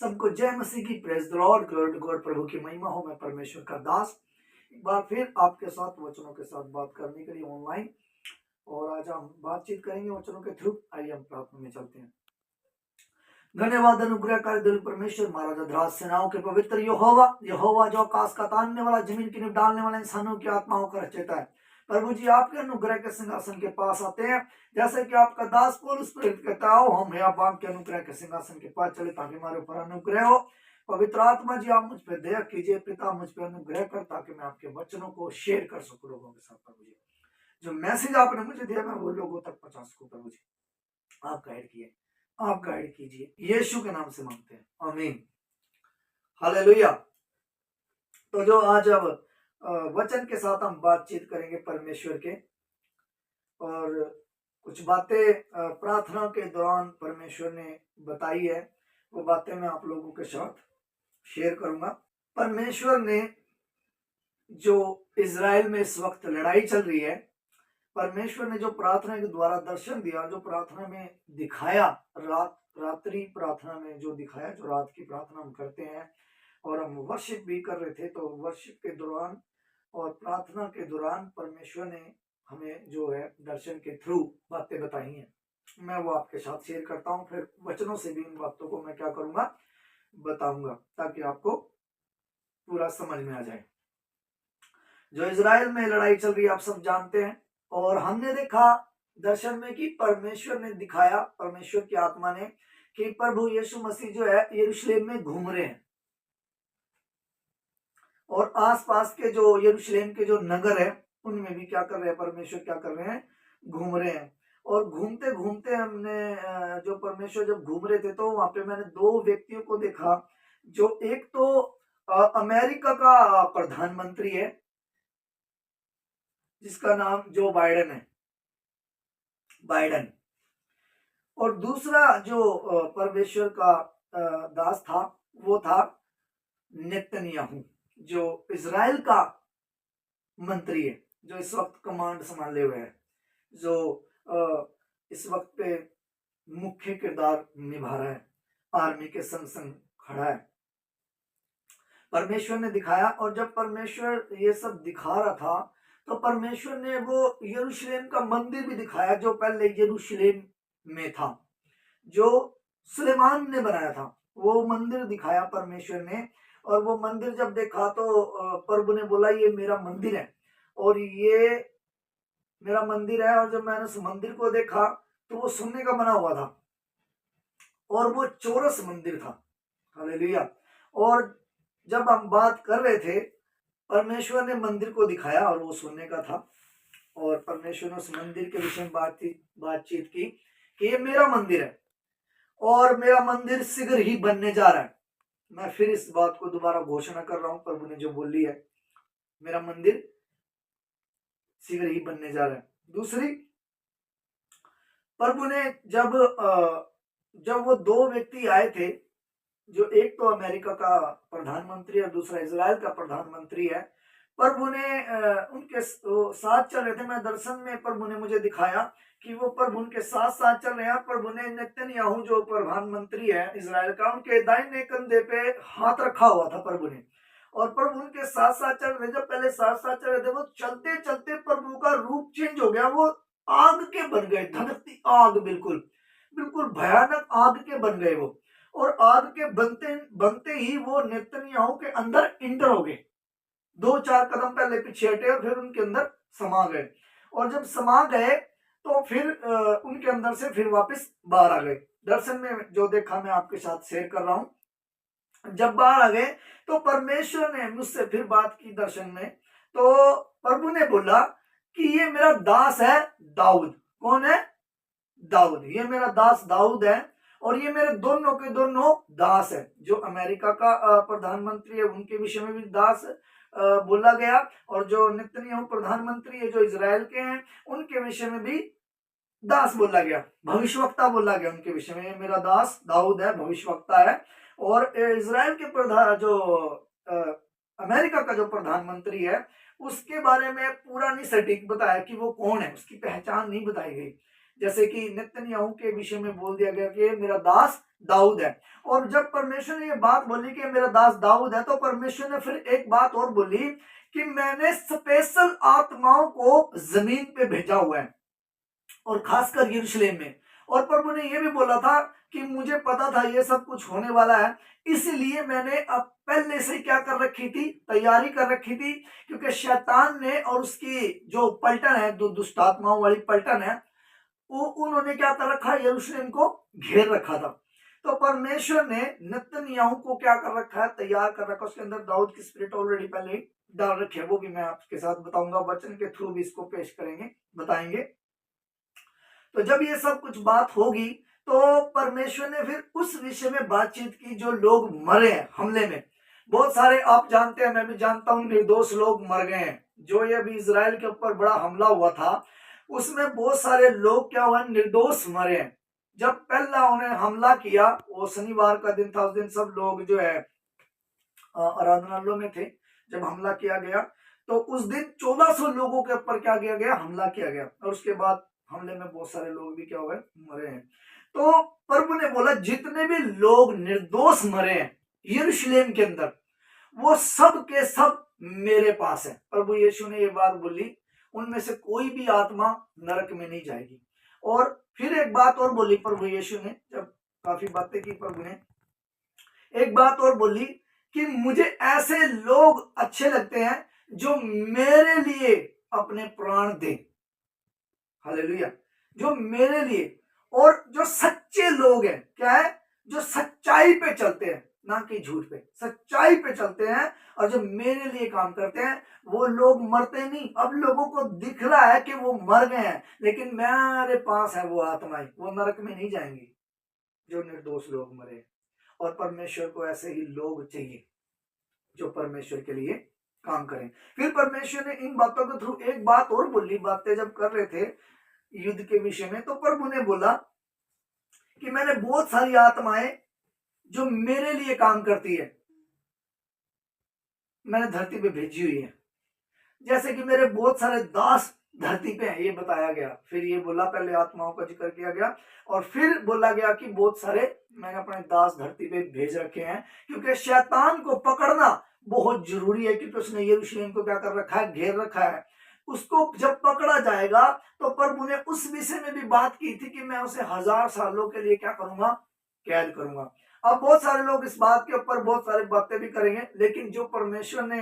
सबको जय मसीह की, praise the Lord, glory to God. प्रभु की महिमा हो। मैं परमेश्वर का दास एक बार फिर आपके साथ वचनों के साथ बात करने के लिए ऑनलाइन, और आज हम बातचीत करेंगे वचनों के थ्रू। आइए हम प्रार्थना में चलते हैं। धन्यवाद अनुग्रहकारी दिल परमेश्वर, महाराजा धराज सेनाओं के पवित्र यहोवा, यहोवा जो आकाश का तानने वाला, जमीन की निब डालने वाला, इंसानों की आत्माओं का रचयिता है। प्रभु जी आपके अनुग्रह के सिंहासन के पास आते हैं, जैसे कि आपका दास पौलुस प्रेरित कहता हो, हम हयाबान के अनुग्रह के सिंहासन के पास चले ताकि हमारे ऊपर अनुग्रह हो। पवित्र आत्मा जी आप मुझ पर दया कीजिए, पिता मुझ पर अनुग्रह कर, ताकि मैं आपके वचनों को शेयर कर सकूं लोगों के साथ। प्रभु जी जो मैसेज आपने मुझे दिया मैं वो लोगों तक पहुंचा सकूं। प्रभु जी आप गाइड कीजिए, यीशु के नाम से मांगते हैं, आमीन, हालेलुया। तो जो आज अब वचन के साथ हम बातचीत करेंगे परमेश्वर के, और कुछ बातें प्रार्थना के दौरान परमेश्वर ने बताई है, वो बातें मैं आप लोगों के साथ शेयर करूंगा। परमेश्वर ने जो इजराइल में इस वक्त लड़ाई चल रही है, परमेश्वर ने जो प्रार्थना के द्वारा दर्शन दिया, जो प्रार्थना में दिखाया, रात्रि प्रार्थना में जो दिखाया, जो रात की प्रार्थना हम करते हैं और हम वर्शिप भी कर रहे थे, तो वर्शिप के दौरान और प्रार्थना के दौरान परमेश्वर ने हमें जो है दर्शन के थ्रू बातें बताई हैं। मैं वो आपके साथ शेयर करता हूँ, फिर वचनों से भी इन बातों को मैं क्या करूंगा, बताऊंगा, ताकि आपको पूरा समझ में आ जाए। जो इजराइल में लड़ाई चल रही है आप सब जानते हैं, और हमने देखा दर्शन में कि परमेश्वर ने दिखाया, परमेश्वर की आत्मा ने, कि प्रभु यीशु मसीह जो है यरूशलेम में घूम रहे हैं, और आसपास के जो यरूशलेम के जो नगर है उनमें भी क्या कर रहे हैं, परमेश्वर क्या कर रहे हैं, घूम रहे हैं। और घूमते घूमते हमने जो परमेश्वर जब घूम रहे थे, तो वहां पे मैंने दो व्यक्तियों को देखा। जो एक तो अमेरिका का प्रधानमंत्री है, जिसका नाम जो बाइडन है, बाइडन। और दूसरा जो परमेश्वर का दास था, वो था नेतन्याहू, जो इजराइल का मंत्री है, जो इस वक्त कमांड संभाले हुए है, जो इस वक्त पे मुख्य किरदार निभा रहा है, आर्मी के संग संग खड़ा है। परमेश्वर ने दिखाया, और जब परमेश्वर ये सब दिखा रहा था, तो परमेश्वर ने वो यरूशलेम का मंदिर भी दिखाया, जो पहले यरूशलेम में था, जो सुलेमान ने बनाया था। वो मंदिर दिखाया परमेश्वर ने, और वो मंदिर जब देखा तो प्रभु ने बोला ये मेरा मंदिर है, और ये मेरा मंदिर है। और जब मैंने उस मंदिर को देखा तो वो सोने का बना हुआ था, और वो चौरस मंदिर था, हालेलुया। और जब हम बात कर रहे थे, परमेश्वर ने मंदिर को दिखाया और वो सोने का था, और परमेश्वर ने उस मंदिर के विषय में बातचीत की कि ये मेरा मंदिर है, और मेरा मंदिर शीघ्र ही बनने जा रहा है। मैं फिर इस बात को दोबारा घोषणा कर रहा हूं, प्रभु ने जो बोली है, मेरा मंदिर शीघ्र ही बनने जा रहा है। दूसरी, प्रभु ने जब वो दो व्यक्ति आए थे, जो एक तो अमेरिका का प्रधानमंत्री और दूसरा इजराइल का प्रधानमंत्री है, प्रभु ने उनके साथ चल रहे थे। मैं दर्शन में प्रभु ने मुझे दिखाया कि वो प्रभु उनके साथ साथ चल रहे हैं। प्रभु ने नेतन्याहू जो प्रधानमंत्री है इजराइल का, उनके दाहिने कंधे पे हाथ रखा हुआ था प्रभु ने, और प्रभु उनके साथ साथ चल रहे। जब पहले साथ साथ चल रहे थे, वो चलते चलते प्रभु का रूप चेंज हो गया, वो आग के बन गए, धधकती आग, बिल्कुल बिल्कुल भयानक आग के बन गए वो। और आग के बनते बनते ही वो नेतन्याहू के अंदर इंटर हो गए, दो चार कदम पहले पीछे हटे और फिर उनके अंदर समा गए। और जब समा गए तो फिर उनके अंदर से फिर वापस बाहर आ गए। दर्शन में जो देखा मैं आपके साथ शेयर कर रहा हूं। जब बाहर आ गए तो परमेश्वर ने मुझसे फिर बात की दर्शन में, तो प्रभु ने बोला कि ये मेरा दास है दाऊद। कौन है? दाऊद। ये मेरा दास दाऊद है, और ये मेरे दोनों के दोनों दास है। जो अमेरिका का प्रधानमंत्री है उनके विषय में भी दास बोला गया, और जो नेतन्याहू प्रधानमंत्री है जो इजराइल के हैं उनके विषय में भी दास बोला गया, भविष्यवक्ता बोला गया उनके विषय में। मेरा दास दाऊद है, भविष्यवक्ता है। और इजराइल के प्रधान जो अमेरिका का जो प्रधानमंत्री है, उसके बारे में पूरा नहीं सटीक बताया कि वो कौन है, उसकी पहचान नहीं बताई गई। जैसे कि नेतन्याहू के विषय में बोल दिया गया कि ये मेरा दास दाऊद है। और जब परमेश्वर ने ये बात बोली कि मेरा दास दाऊद है, तो परमेश्वर ने फिर एक बात और बोली कि मैंने स्पेशल आत्माओं को जमीन पे भेजा हुआ है, और खासकर यरूशलेम में। और प्रभु ने यह भी बोला था कि मुझे पता था ये सब कुछ होने वाला है, इसलिए मैंने अब पहले से क्या कर रखी थी, तैयारी कर रखी थी। क्योंकि शैतान ने और उसकी जो पलटन है, जो दुष्ट आत्माओं वाली पलटन है, वो उन्होंने क्या कर रखा, यरूशलेम को घेर रखा था। तो परमेश्वर ने नेतन्याहू को क्या कर रखा है, तैयार कर रखा। उसके अंदर दाऊद की स्पिरिट ऑलरेडी पहले ही डाल रखी है, वो भी मैं आपके साथ बताऊंगा, वचन के थ्रू भी इसको पेश करेंगे, बताएंगे। तो जब ये सब कुछ बात होगी, तो परमेश्वर ने फिर उस विषय में बातचीत की जो लोग मरे हैं हमले में। बहुत सारे आप जानते हैं, मैं भी जानता हूं, निर्दोष लोग मर गए हैं। जो ये अभी इजराइल के ऊपर बड़ा हमला हुआ था, उसमें बहुत सारे लोग क्या हुआ, निर्दोष मरे हैं। जब पहला उन्हें हमला किया, वो शनिवार का दिन था, उस दिन सब लोग जो है आराधनालयों में थे। जब हमला किया गया, तो उस दिन 1400 लोगों के ऊपर क्या किया गया, हमला किया गया। और उसके बाद हमले में बहुत सारे लोग भी क्या हुए, मरे हैं। तो प्रभु ने बोला जितने भी लोग निर्दोष मरे हैं यरूशलेम के अंदर, वो सब के सब मेरे पास है। प्रभु यीशु ने ये बात बोली, उनमें से कोई भी आत्मा नरक में नहीं जाएगी। और फिर एक बात और बोली प्रभु यीशु ने, जब काफी बातें की प्रभु ने, एक बात और बोली कि मुझे ऐसे लोग अच्छे लगते हैं जो मेरे लिए अपने प्राण दें। हालेलुया। जो मेरे लिए, और जो सच्चे लोग हैं, क्या है, जो सच्चाई पे चलते हैं, ना कि झूठ पे, सच्चाई पे चलते हैं, और जो मेरे लिए काम करते हैं, वो लोग मरते नहीं। अब लोगों को दिख रहा है कि वो मर गए हैं, लेकिन मेरे पास है वो आत्माएं, वो नरक में नहीं जाएंगी, जो निर्दोष लोग मरे। और परमेश्वर को ऐसे ही लोग चाहिए जो परमेश्वर के लिए काम करें। फिर परमेश्वर ने इन बातों के थ्रू एक बात और बोली। बातें जब कर रहे थे युद्ध के विषय में, तो प्रभु ने बोला कि मैंने बहुत सारी आत्माएं जो मेरे लिए काम करती है, मैंने धरती पे भेजी हुई है। जैसे कि मेरे बहुत सारे दास धरती पे हैं, ये बताया गया। फिर ये बोला, पहले आत्माओं का जिक्र किया गया, और फिर बोला गया कि बहुत सारे मैंने अपने दास धरती पे भेज रखे हैं। क्योंकि शैतान को पकड़ना बहुत जरूरी है, क्योंकि उसने यरूशलेम को क्या कर रखा है, घेर रखा है। उसको जब पकड़ा जाएगा, तो प्रभु ने उस विषय में भी बात की थी कि मैं उसे 1000 सालों के लिए क्या करूंगा, कैद करूंगा। अब बहुत सारे लोग इस बात के ऊपर बहुत सारी बातें भी करेंगे, लेकिन जो परमेश्वर ने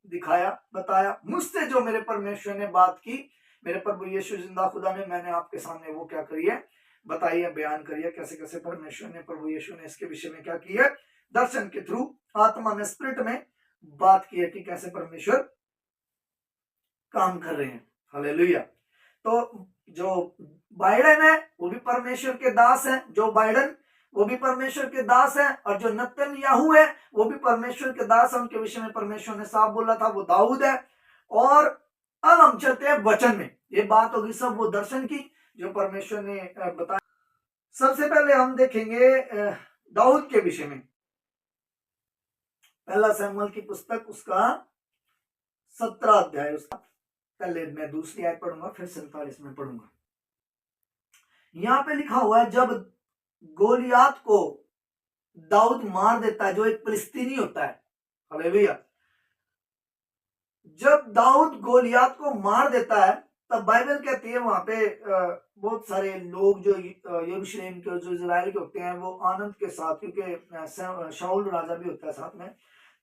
दिखाया, बताया, मुझसे जो मेरे परमेश्वर ने बात की, मेरे प्रभु यीशु जिंदा खुदा ने, मैंने आपके सामने वो क्या करी है, बताई है, बयान करी है, कैसे कैसे परमेश्वर ने, प्रभु यीशु ने इसके विषय में क्या की है, दर्शन के थ्रू, आत्मा में, स्पिरिट में बात की है कि कैसे परमेश्वर काम कर रहे हैं। हालेलुया। तो जो बाइडन है वो भी परमेश्वर के दास है, जो बाइडन वो भी परमेश्वर के दास है, और जो नेतन्याहू है वो भी परमेश्वर के दास है। उनके विषय में परमेश्वर ने साफ बोला था, वो दाऊद है। और अब हम चलते हैं वचन में। ये बात होगी सब वो दर्शन की जो परमेश्वर ने बताया। सबसे पहले हम देखेंगे दाऊद के विषय में, पहला शमूएल की पुस्तक, उसका 17 अध्याय, उसका पहले मैं दूसरी आयत पढ़ूंगा, फिर 47 में पढ़ूंगा। यहां पे लिखा हुआ है, जब गोलियात को दाऊद मार देता है, जो एक फिलिस्तीनी होता है, हालेलुया, जब दाऊद गोलियात को मार देता है, तब बाइबल कहती है वहां पे बहुत सारे लोग जो यरूशलेम के, जो इजराइल के होते हैं, वो आनंद के साथ, क्योंकि शाऊल राजा भी होता है साथ में,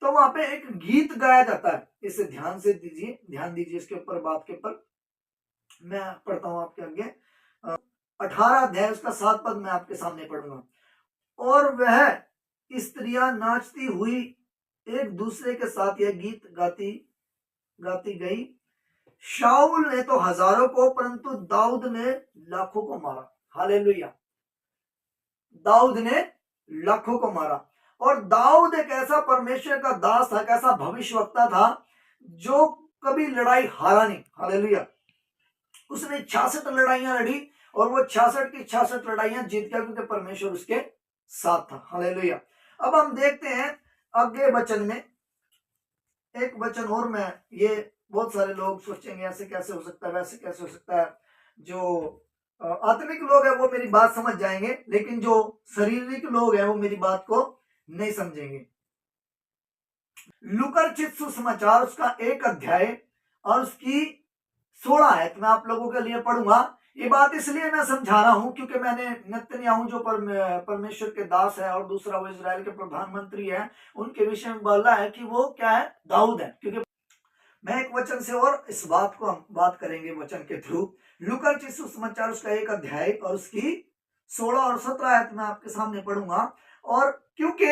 तो वहां पे एक गीत गाया जाता है। इसे ध्यान से दीजिए, ध्यान दीजिए इसके ऊपर, बात के ऊपर। मैं पढ़ता हूं आपके आगे, 18 अध्याय उसका 7 पद मैं आपके सामने पढ़ूंगा। और वह स्त्रियां नाचती हुई एक दूसरे के साथ यह गीत गाती गाती गई, शाऊल ने तो हजारों को, परंतु दाऊद ने लाखों को मारा। हालेलुया। दाऊद ने लाखों को मारा। और दाऊद एक ऐसा परमेश्वर का दास था, कैसा भविष्यवक्ता था, जो कभी लड़ाई हारा नहीं। हालेलुया। उसने 66 लड़ाइयां लड़ी, और वो 66 की 66 लड़ाइयां जीत गया, क्योंकि परमेश्वर उसके साथ था। हालेलुया। अब हम देखते हैं आगे वचन में, एक वचन और में, ये बहुत सारे लोग सोचेंगे ऐसे कैसे हो सकता है, वैसे कैसे हो सकता है, जो आत्मिक लोग हैं वो मेरी बात समझ जाएंगे, लेकिन जो शारीरिक लोग हैं वो मेरी बात को नहीं समझेंगे। लुकरचित सुसमाचार उसका 1 अध्याय और उसकी 16 है, तो मैं आप लोगों के लिए पढ़ूंगा। ये बात इसलिए मैं समझा रहा हूं क्योंकि मैंने नेतन्याहू जो परमेश्वर के दास है और दूसरा वो इजराइल के प्रधानमंत्री है, उनके विषय में बोला है कि वो क्या है, दाऊद है। क्योंकि मैं एक वचन से और इस बात को हम बात करेंगे वचन के थ्रू। लूका सुसमाचार उसका 1 अध्याय और उसकी 16 और 17 आयत मैं आपके सामने पढ़ूंगा। और क्योंकि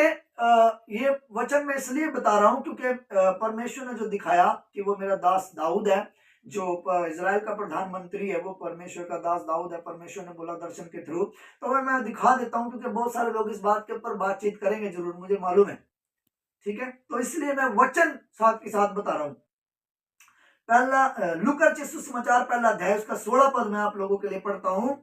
ये वचन मैं इसलिए बता रहा हूं क्योंकि परमेश्वर ने जो दिखाया कि वो मेरा दास दाऊद है, जो इजराइल का प्रधानमंत्री है वो परमेश्वर का दास दाऊद है, परमेश्वर ने बोला दर्शन के थ्रू। तो मैं दिखा देता हूं क्योंकि बहुत सारे लोग इस बात के ऊपर बातचीत करेंगे जरूर, मुझे मालूम है, ठीक है। तो इसलिए मैं वचन साथ के साथ बता रहा हूं। पहला लूका सुसमाचार 1 अध्याय उसका 16 पद मैं आप लोगों के लिए पढ़ता हूं।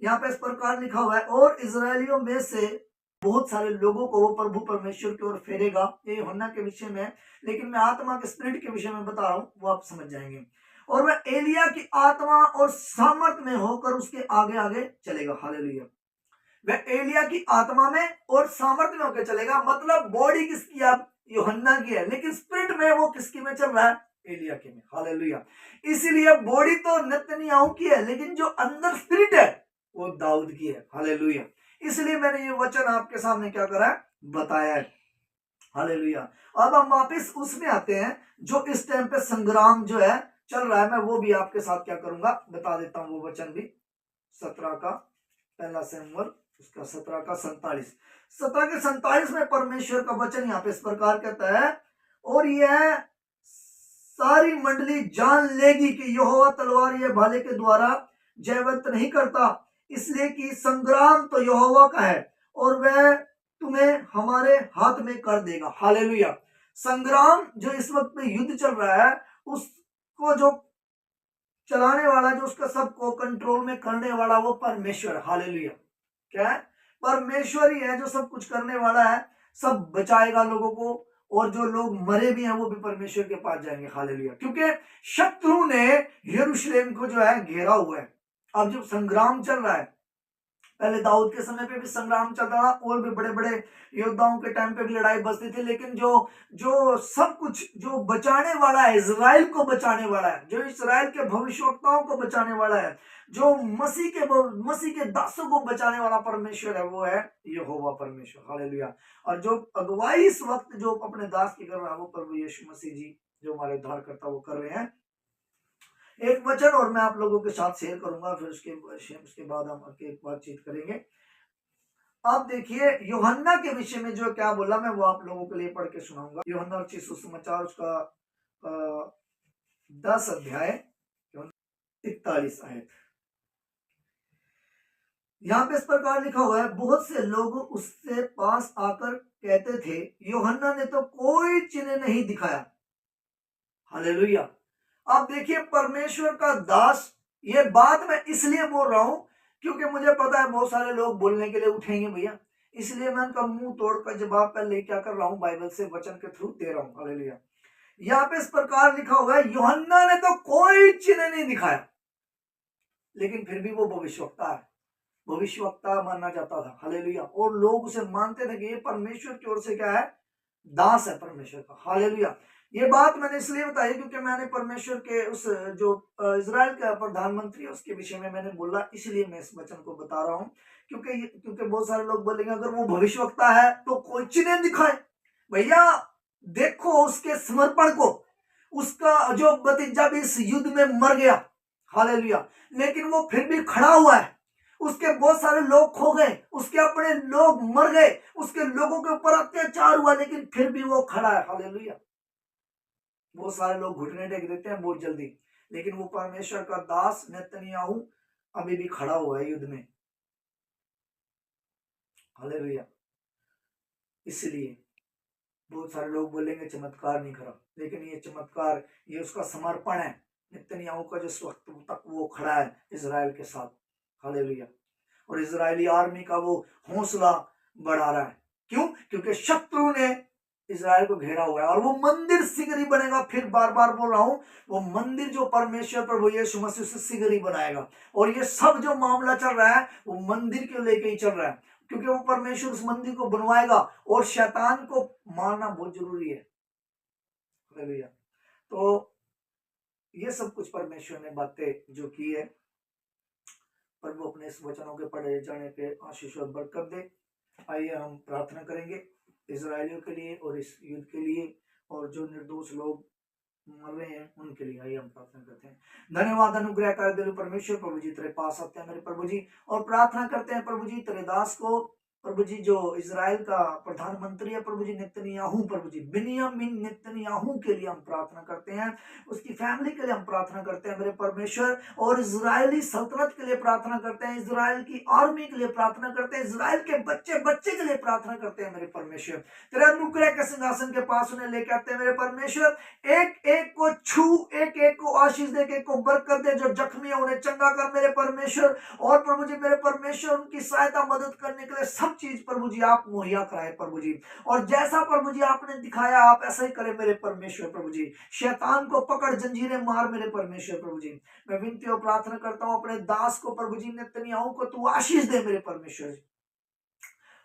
यहाँ पे इस प्रकार लिखा हुआ है, और इजरायलियों में से बहुत सारे लोगों को वो प्रभु परमेश्वर की ओर फेरेगा। ये यूहन्ना के विषय में है, लेकिन मैं आत्मा के स्पिरिट के विषय में बता रहा हूँ, वो आप समझ जाएंगे। और वह एलिया की आत्मा और सामर्थ में होकर उसके आगे आगे चलेगा। हालेलुया। वह एलिया की आत्मा में और सामर्थ में होकर चलेगा, मतलब बॉडी किसकी, अब यूहन्ना की है, लेकिन स्पिरिट में वो किसकी में चल रहा है, एलिया के में। हालेलुया। इसीलिए बॉडी तो नेतन्याहू की है, लेकिन जो अंदर स्पिरिट है वो दाऊद की है। हालेलुया। इसलिए मैंने ये वचन आपके सामने क्या करा है, बताया है। हालेलुया। अब हम वापस उसमें आते हैं जो इस टाइम पे संग्राम जो है चल रहा है, मैं वो भी आपके साथ क्या करूंगा, बता देता हूं वो वचन भी। 17 का 1 शमूएल उसका 17 का 47, 17 के 47 में परमेश्वर का वचन यहाँ पे इस प्रकार कहता है, और यह सारी मंडली जान लेगी कि यहोवा तलवार या भाले के द्वारा जयवंत नहीं करता, इसलिए कि संग्राम तो यहोवा का है और वह तुम्हें हमारे हाथ में कर देगा। हालेलुया। संग्राम जो इस वक्त में युद्ध चल रहा है, उसको जो चलाने वाला, जो उसका सबको कंट्रोल में करने वाला, वो परमेश्वर। हालेलुया। क्या है, परमेश्वर ही है जो सब कुछ करने वाला है, सब बचाएगा लोगों को, और जो लोग मरे भी हैं वो भी परमेश्वर के पास जाएंगे। हालेलुया। क्योंकि शत्रु ने यरूशलेम को जो है घेरा हुआ है। अब जब संग्राम चल रहा है, पहले दाऊद के समय पे भी संग्राम चल रहा, और भी बड़े बड़े योद्धाओं के टाइम पे भी लड़ाई बसती थी, लेकिन जो जो सब कुछ जो बचाने वाला है, इजराइल को बचाने वाला है, जो इजराइल के भविष्यवक्ताओं को बचाने वाला है, जो मसीह के दासों को बचाने वाला परमेश्वर है, वो है यहोवा परमेश्वर। हालेलुया। और जो अगुवाई इस वक्त जो अपने दास की कर रहा है, वो प्रभु यीशु मसीह जी जो हमारे उद्धारकर्ता वो कर रहे हैं। एक वचन और मैं आप लोगों के साथ शेयर करूंगा, फिर उसके बाद हम आगे बातचीत करेंगे। अब देखिए यूहन्ना के विषय में जो क्या बोला, मैं वो आप लोगों के लिए पढ़ के सुनाऊंगा। यूहन्ना सुसमाचार उसका 10 अध्याय 41 आयत। यहाँ पे इस प्रकार लिखा हुआ है, बहुत से लोग उससे पास आकर कहते थे, यूहन्ना ने तो कोई चिन्ह नहीं दिखाया। हालेलुया। अब देखिए परमेश्वर का दास, ये बात मैं इसलिए बोल रहा हूं क्योंकि मुझे पता है बहुत सारे लोग बोलने के लिए उठेंगे भैया, इसलिए मैं उनका मुंह तोड़कर जवाब पहले क्या कर रहा हूं, बाइबल से वचन के थ्रू दे रहा हूं। हालेलुया। यहाँ पे इस प्रकार लिखा हुआ है, यूहन्ना ने तो कोई चिन्ह नहीं दिखाया, लेकिन फिर भी वो भविष्यवक्ता है, भविष्यवक्ता माना जाता था। हालेलुया। और लोग उसे मानते थे कि ये परमेश्वर की ओर से क्या है, दास है परमेश्वर का। हालेलुया। ये बात मैंने इसलिए बताई क्योंकि मैंने परमेश्वर के उस जो इजराइल का प्रधानमंत्री है उसके विषय में मैंने बोला, इसलिए मैं इस वचन को बता रहा हूं। क्योंकि बहुत सारे लोग बोलेंगे अगर वो भविष्यवक्ता है तो कोई चिन्ह दिखाए। भैया देखो उसके समर्पण को, उसका जो भतीजा भी इस युद्ध में मर गया। हालेलुया। लेकिन वो फिर भी खड़ा हुआ है, उसके बहुत सारे लोग खो गए, उसके अपने लोग मर गए, उसके लोगों के ऊपर अत्याचार हुआ, लेकिन फिर भी वो खड़ा है। हालेलुया। बहुत सारे लोग घुटने टेक देते हैं बहुत जल्दी, लेकिन वो परमेश्वर का दास नेतन्याहू अभी भी खड़ा हुआ है युद्ध में। हालेलुया। इसलिए बहुत सारे लोग बोलेंगे चमत्कार नहीं करा, लेकिन ये चमत्कार, ये उसका समर्पण है। नेतन्याहू का जिस वक्त तक वो खड़ा है इजराइल के साथ। हालेलुया। और इजरायली आर्मी का वो हौसला बढ़ा रहा है। क्यों? क्योंकि शत्रु ने इजराइल को घेरा हुआ है और वो मंदिर शीघ्र ही बनेगा। फिर बार बार बोल रहा हूं, वो मंदिर जो परमेश्वर प्रभु यीशु मसीह से शीघ्र ही बनाएगा। और ये सब जो मामला चल रहा है वो मंदिर को लेके ही चल रहा है, क्योंकि वो परमेश्वर उस मंदिर को बनवाएगा और शैतान को मारना बहुत जरूरी है। हालेलुया। तो ये सब कुछ परमेश्वर ने बातें जो की है, प्रभु अपने इस वचनों के पढ़े जाने पे आशीष और बरकत दे। आइए हम प्रार्थना करेंगे इजरायलियों के लिए और इस युद्ध के लिए, और जो निर्दोष लोग मर रहे हैं उनके लिए। आइए हम प्रार्थना करते हैं। धन्यवाद अनुग्रह कर दिल परमेश्वर, प्रभु जी तेरे पास आते हैं मेरे प्रभु जी, और प्रार्थना करते हैं प्रभु जी तेरे दास को, प्रभु जी जो इजराइल का प्रधानमंत्री है प्रभु जी नेतन्याहू, प्रभु जी बिन्यामीन नेतन्याहू के लिए हम प्रार्थना करते हैं, उसकी फैमिली के लिए हम प्रार्थना करते हैं मेरे परमेश्वर, और इजरायली सल्तनत के लिए प्रार्थना करते हैं, इजराइल की आर्मी के लिए प्रार्थना करते हैं, इजराइल के बच्चे बच्चे के लिए प्रार्थना करते हैं मेरे परमेश्वर। तेरे अनुग्रह के सिंहासन के पास उन्हें लेकर आते हैं मेरे परमेश्वर। एक एक को छू, एक एक को आशीष दे, एक को बरकत दे, जो जख्मी है उन्हें चंगा कर मेरे परमेश्वर। और प्रभु जी मेरे परमेश्वर उनकी सहायता मदद करने के लिए सब चीज प्रभु जी आप मुहैया कराए प्रभु जी, और जैसा प्रभु जी आपने दिखाया आप ऐसा ही करें मेरे परमेश्वर प्रभु जी। शैतान को पकड़ जंजीरें मार मेरे परमेश्वर प्रभु जी। मैं विनती और प्रार्थना करता हूं अपने दास को प्रभु जी नेतन्याहू को तू आशीष दे मेरे परमेश्वर,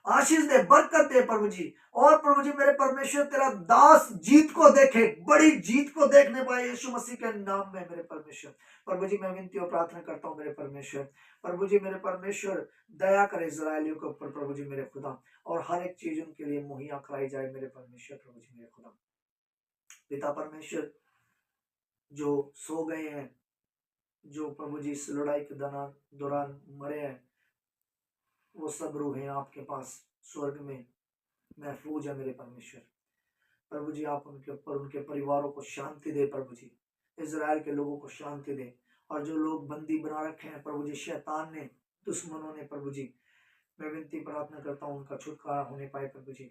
आशीष दे, बरकत दे प्रभु जी। और प्रभु जी मेरे परमेश्वर तेरा दास जीत को देखे, बड़ी जीत को देखने पाए यीशु मसीह के नाम में मेरे परमेश्वर। प्रभु जी मैं विनती और प्रार्थना करता हूँ मेरे परमेश्वर, प्रभु जी मेरे परमेश्वर दया करे इजरायलियों के ऊपर प्रभु जी मेरे खुदा, और हर एक चीज उनके लिए मुहैया कराई जाए मेरे परमेश्वर प्रभु जी मेरे खुदा। पिता परमेश्वर जो सो गए हैं, जो प्रभु जी इस लड़ाई के दौरान मरे हैं, वो सब रूहें आपके पास स्वर्ग में महफूज है मेरे परमेश्वर। प्रभु जी आप उनके ऊपर, उनके परिवारों को शांति दे प्रभु जी, इजराइल के लोगों को शांति दे। और जो लोग बंदी बना रखे हैं प्रभु जी शैतान ने, दुश्मनों ने प्रभु जी, मैं विनती प्रार्थना करता हूँ उनका छुटकारा होने पाए प्रभु जी,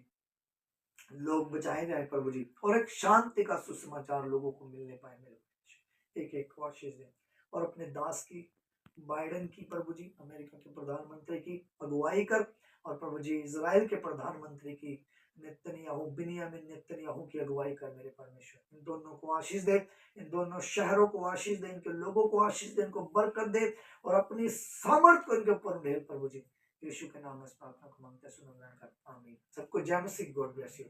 लोग बचाए जाए प्रभु जी, और एक शांति का सुसमाचार लोगों को मिलने पाए मेरे परमेश्वर। एक एक को आशीष दे, और अपने दास की, बाइडेन की प्रभु जी, अमेरिका के प्रधानमंत्री की अगुवाई कर, और प्रभु जी इजराइल के प्रधानमंत्री की नेतन्याहू, बिन्यामीन नेतन्याहू की अगुवाई कर मेरे परमेश्वर। इन दोनों को आशीष दे, इन दोनों शहरों को आशीष दे, इनके लोगों को आशीष दे, इनको बरकत दे, और अपनी सामर्थ को इनके ऊपर ढेर प्रभु जी। यीशु के नाम में इस प्रार्थना को मांगते सुन कर आमीन। सबको जय मसीह, गॉड ब्लेस यू।